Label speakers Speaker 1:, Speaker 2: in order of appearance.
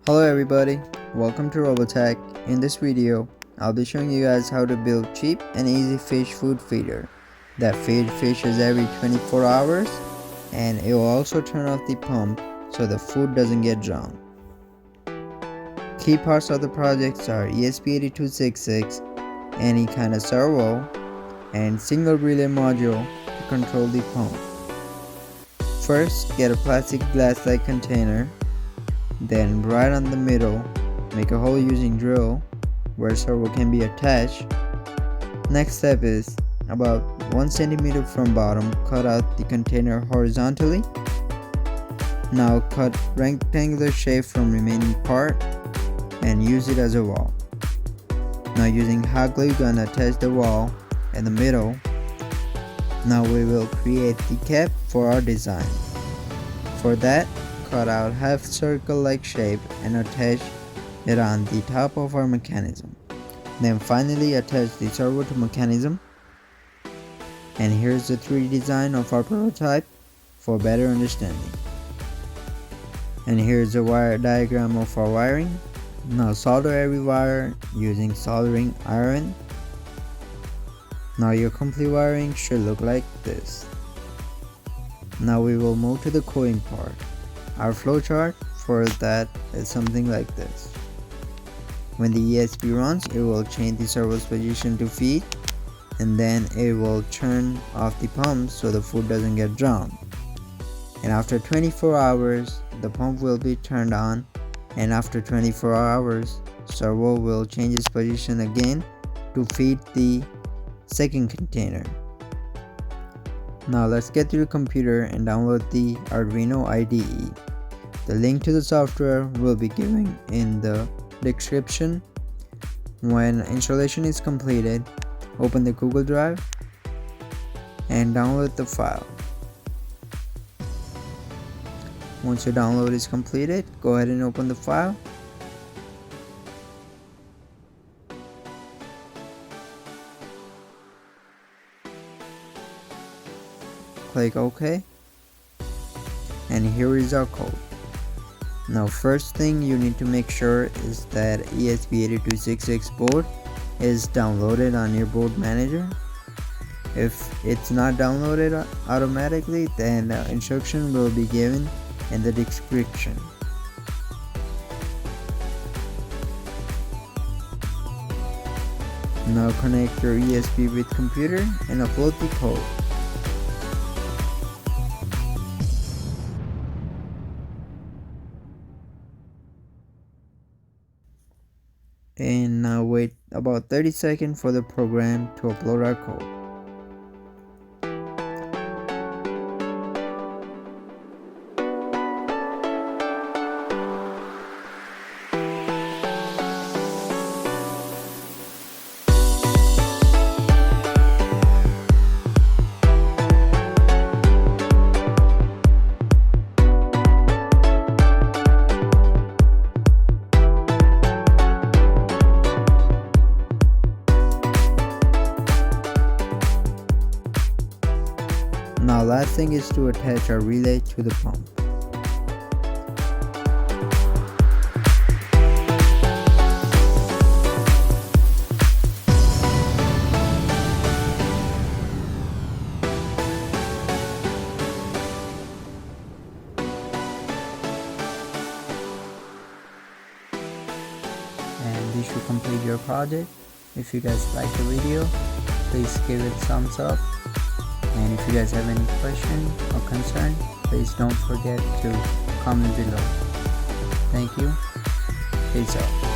Speaker 1: Hello everybody, welcome to Robotech. In this video, I'll be showing you guys how to build cheap and easy fish food feeder that feed fishes every 24 hours, and it will also turn off the pump so the food doesn't get drowned. Key parts of the projects are ESP8266, any kind of servo, and single relay module to control the pump. First, get a plastic glass-like container. Then right on the middle, make a hole using drill where servo can be attached. Next step is about 1 cm from bottom, cut out the container horizontally. Now cut rectangular shape from remaining part and use it as a wall. Now using hot glue gun, attach the wall in the middle. Now we will create the cap for our design. For that, cut out half circle like shape and attach it on the top of our mechanism. Then finally attach the servo to mechanism. And here's the 3D design of our prototype for better understanding. And here's the wire diagram of our wiring. Now solder every wire using soldering iron. Now your complete wiring should look like this. Now we will move to the coding part. Our flowchart for that is something like this. When the ESP runs, it will change the servo's position to feed, and then it will turn off the pump so the food doesn't get drowned. And after 24 hours, the pump will be turned on, and after 24 hours, servo will change its position again to feed the second container. Now let's get to the computer and download the Arduino IDE. The link to the software will be given in the description. When installation is completed, open the Google Drive and download the file. Once your download is completed, go ahead and open the file. Click OK, and here is our code. Now first thing you need to make sure is that ESP8266 board is downloaded on your board manager. If it's not downloaded automatically, then instruction will be given in the description. Now connect your ESP with computer and upload the code. And now wait about 30 seconds for the program to upload our code. Now last thing is to attach our relay to the pump. And this should complete your project. If you guys like the video, please give it a thumbs up. And if you guys have any question or concern, please don't forget to comment below. Thank you. Peace out.